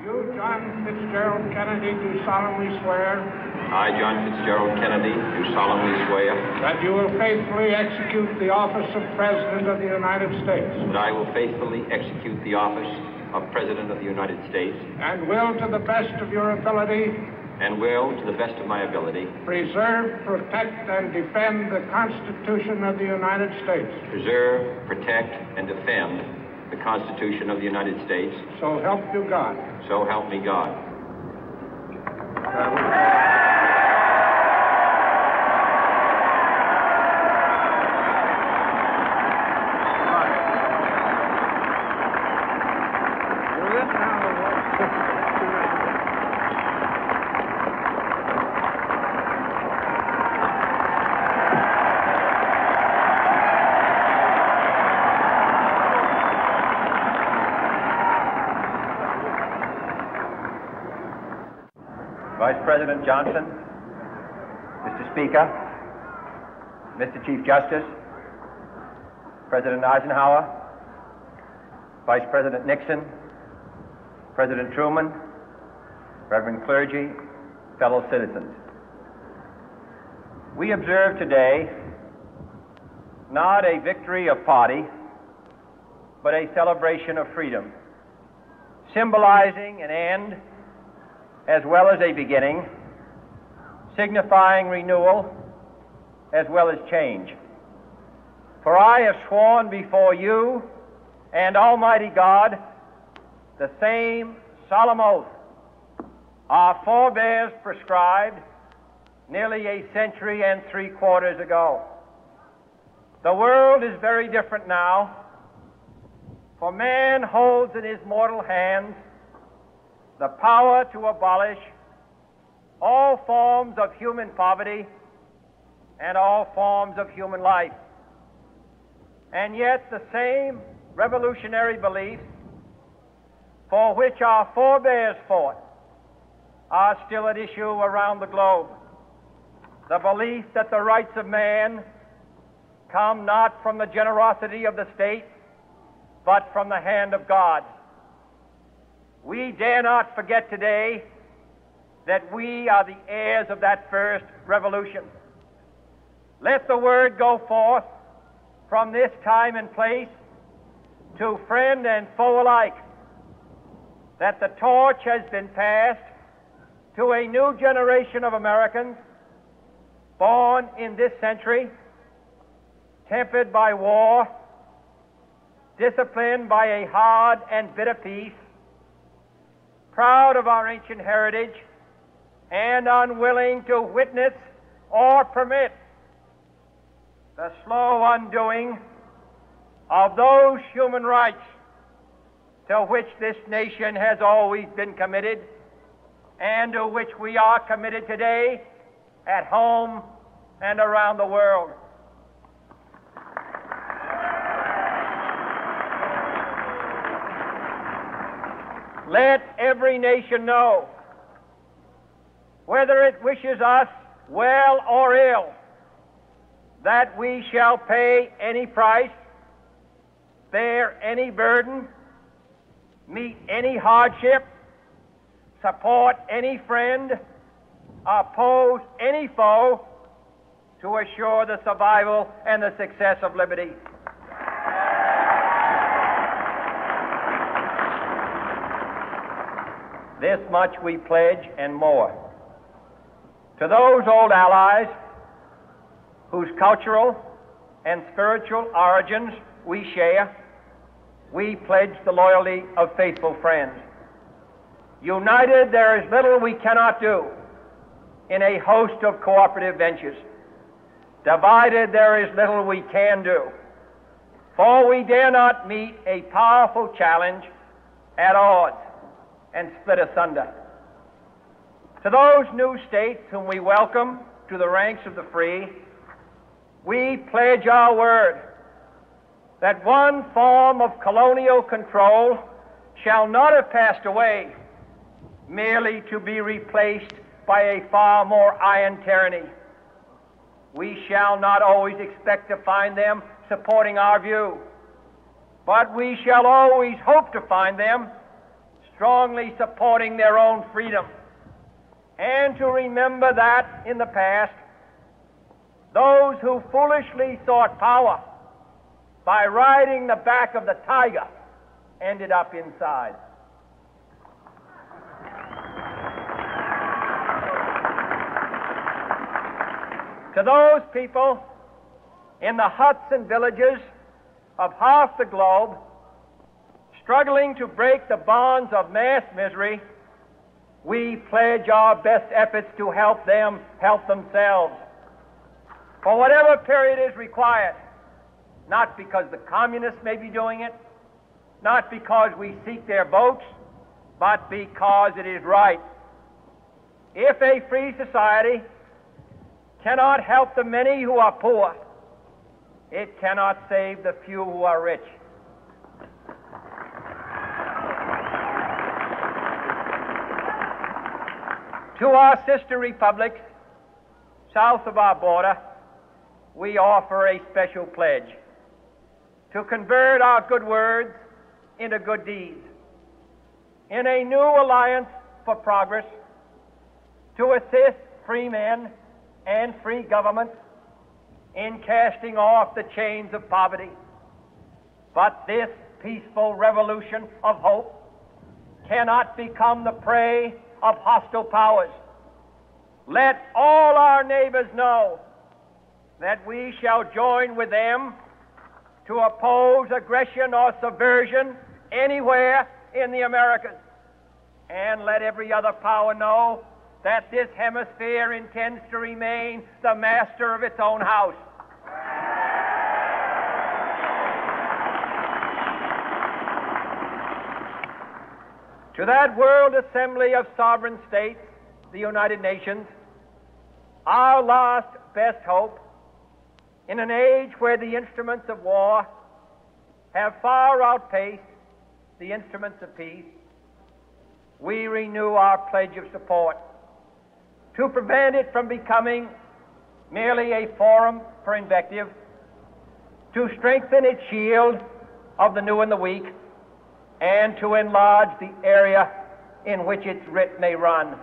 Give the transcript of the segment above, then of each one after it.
You, John Fitzgerald Kennedy, do solemnly swear. I, John Fitzgerald Kennedy, do solemnly swear. That you will faithfully execute the office of President of the United States. That I will faithfully execute the office of President of the United States. And will, to the best of your ability. And will, to the best of my ability. Preserve, protect, and defend the Constitution of the United States. Preserve, protect, and defend the Constitution of the United States. So help you God. So help me God. Vice President Johnson, Mr. Speaker, Mr. Chief Justice, President Eisenhower, Vice President Nixon, President Truman, Reverend clergy, fellow citizens. We observe today not a victory of party, but a celebration of freedom, symbolizing an end as well as a beginning, signifying renewal as well as change. For I have sworn before you and Almighty God the same solemn oath our forebears prescribed nearly a century and 3/4 ago. The world is very different now, for man holds in his mortal hands the power to abolish all forms of human poverty and all forms of human life. And yet the same revolutionary beliefs for which our forebears fought are still at issue around the globe. The belief that the rights of man come not from the generosity of the state, but from the hand of God. We dare not forget today that we are the heirs of that first revolution. Let the word go forth from this time and place to friend and foe alike that the torch has been passed to a new generation of Americans born in this century, tempered by war, disciplined by a hard and bitter peace, proud of our ancient heritage, and unwilling to witness or permit the slow undoing of those human rights to which this nation has always been committed and to which we are committed today at home and around the world. Let every nation know, whether it wishes us well or ill, that we shall pay any price, bear any burden, meet any hardship, support any friend, oppose any foe to assure the survival and the success of liberty. This much we pledge and more. To those old allies whose cultural and spiritual origins we share, we pledge the loyalty of faithful friends. United, there is little we cannot do in a host of cooperative ventures. Divided, there is little we can do, for we dare not meet a powerful challenge at odds and split asunder. To those new states whom we welcome to the ranks of the free, we pledge our word that one form of colonial control shall not have passed away merely to be replaced by a far more iron tyranny. We shall not always expect to find them supporting our view, but we shall always hope to find them strongly supporting their own freedom, and to remember that in the past, those who foolishly sought power by riding the back of the tiger ended up inside. To those people in the huts and villages of half the globe struggling to break the bonds of mass misery, we pledge our best efforts to help them help themselves for whatever period is required, not because the communists may be doing it, not because we seek their votes, but because it is right. If a free society cannot help the many who are poor, it cannot save the few who are rich. To our sister republics south of our border, we offer a special pledge to convert our good words into good deeds, in a new alliance for progress, to assist free men and free governments in casting off the chains of poverty. But this peaceful revolution of hope cannot become the prey of hostile powers. Let all our neighbors know that we shall join with them to oppose aggression or subversion anywhere in the Americas. And let every other power know that this hemisphere intends to remain the master of its own house. To that World Assembly of Sovereign States, the United Nations, our last best hope, in an age where the instruments of war have far outpaced the instruments of peace, we renew our pledge of support to prevent it from becoming merely a forum for invective, to strengthen its shield of the new and the weak, and to enlarge the area in which its writ may run.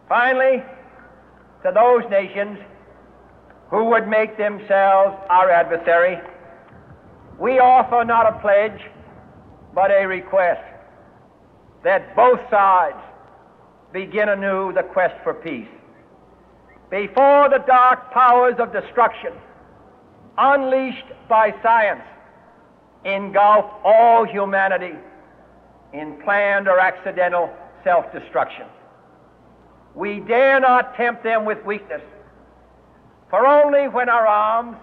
Finally, to those nations who would make themselves our adversary, we offer not a pledge, but a request that both sides begin anew the quest for peace. Before the dark powers of destruction, unleashed by science, engulf all humanity in planned or accidental self-destruction, we dare not tempt them with weakness, for only when our arms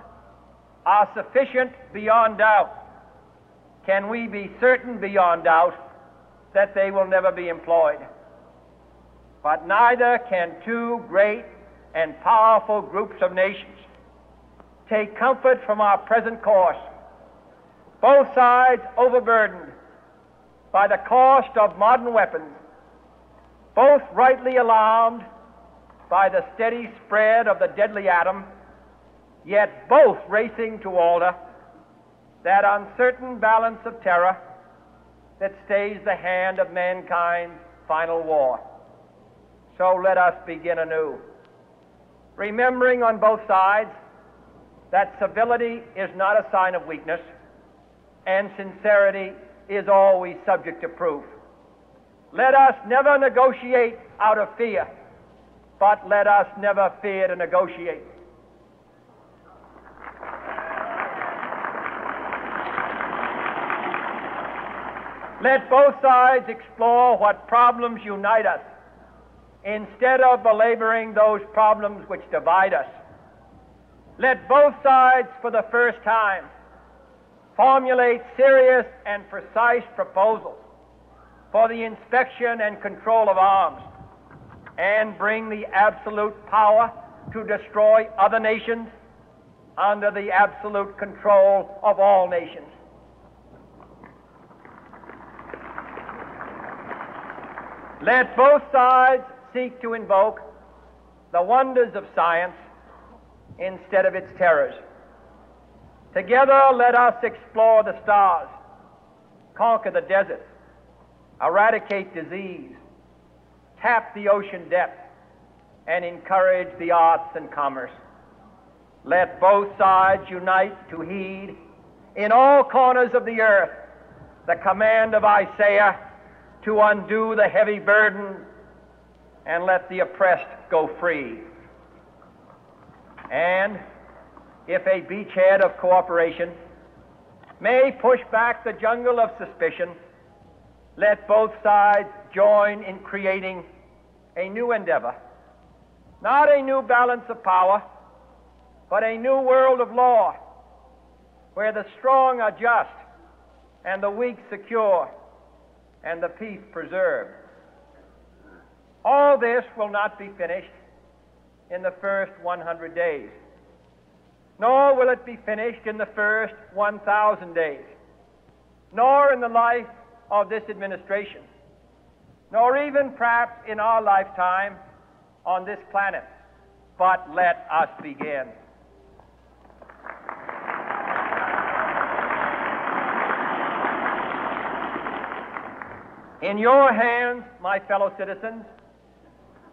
are sufficient beyond doubt can we be certain beyond doubt that they will never be employed. But neither can two great and powerful groups of nations take comfort from our present course, both sides overburdened by the cost of modern weapons, both rightly alarmed by the steady spread of the deadly atom, yet both racing to alter that uncertain balance of terror that stays the hand of mankind's final war. So let us begin anew, remembering on both sides that civility is not a sign of weakness, and sincerity is always subject to proof. Let us never negotiate out of fear, but let us never fear to negotiate. Let both sides explore what problems unite us, instead of belaboring those problems which divide us. Let both sides, for the first time, formulate serious and precise proposals for the inspection and control of arms, and bring the absolute power to destroy other nations under the absolute control of all nations. Let both sides seek to invoke the wonders of science instead of its terrors. Together, let us explore the stars, conquer the deserts, eradicate disease, tap the ocean depths, and encourage the arts and commerce. Let both sides unite to heed in all corners of the earth the command of Isaiah to undo the heavy burden and let the oppressed go free. And if a beachhead of cooperation may push back the jungle of suspicion, let both sides join in creating a new endeavor, not a new balance of power, but a new world of law, where the strong are just and the weak secure and the peace preserved. All this will not be finished in the first 100 days, nor will it be finished in the first 1,000 days, nor in the life of this administration, nor even perhaps in our lifetime on this planet. But let us begin. In your hands, my fellow citizens,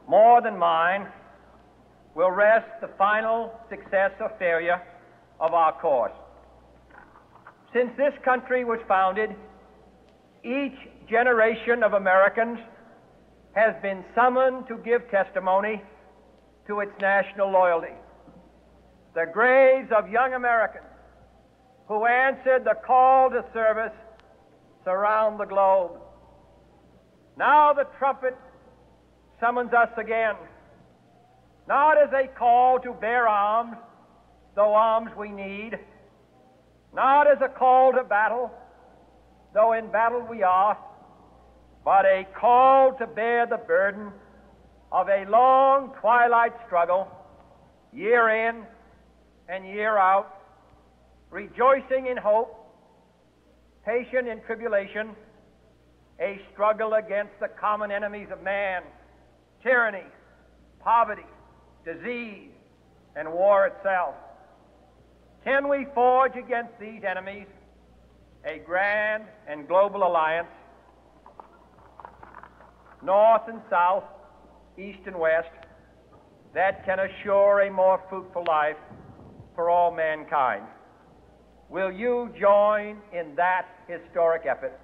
more than mine, will rest the final success or failure of our course. Since this country was founded, each generation of Americans has been summoned to give testimony to its national loyalty. The graves of young Americans who answered the call to service surround the globe. Now the trumpet summons us again, not as a call to bear arms, though arms we need, not as a call to battle, though in battle we are, but a call to bear the burden of a long twilight struggle, year in and year out, rejoicing in hope, patient in tribulation, a struggle against the common enemies of man, tyranny, poverty, disease, and war itself. Can we forge against these enemies a grand and global alliance, north and south, east and west, that can assure a more fruitful life for all mankind? Will you join in that historic effort?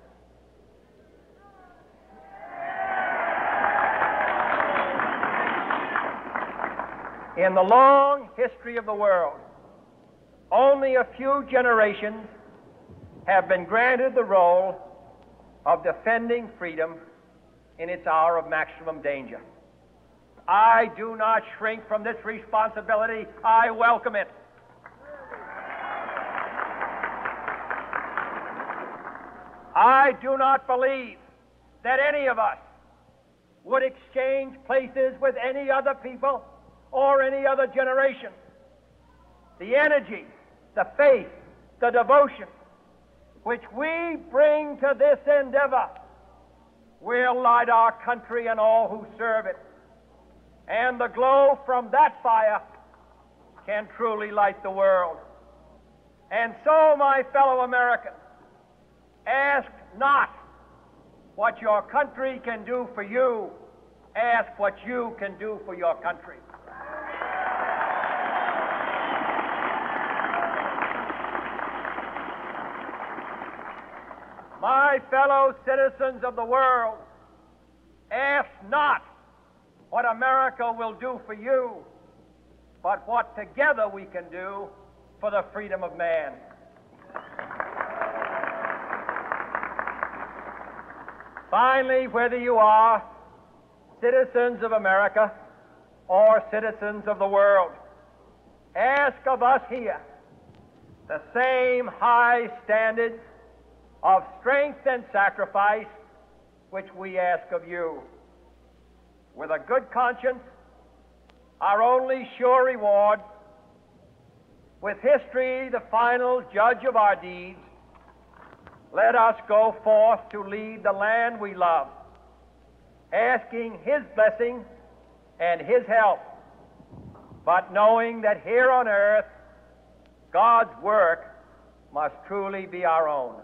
In the long history of the world, only a few generations have been granted the role of defending freedom in its hour of maximum danger. I do not shrink from this responsibility. I welcome it. I do not believe that any of us would exchange places with any other people or any other generation. The energy, the faith, the devotion which we bring to this endeavor will light our country and all who serve it. And the glow from that fire can truly light the world. And so, my fellow Americans, ask not what your country can do for you, ask what you can do for your country. My fellow citizens of the world, ask not what America will do for you, but what together we can do for the freedom of man. Finally, whether you are citizens of America or citizens of the world, ask of us here the same high standards of strength and sacrifice which we ask of you. With a good conscience, our only sure reward, with history the final judge of our deeds, let us go forth to lead the land we love, asking His blessing and His help, but knowing that here on earth God's work must truly be our own.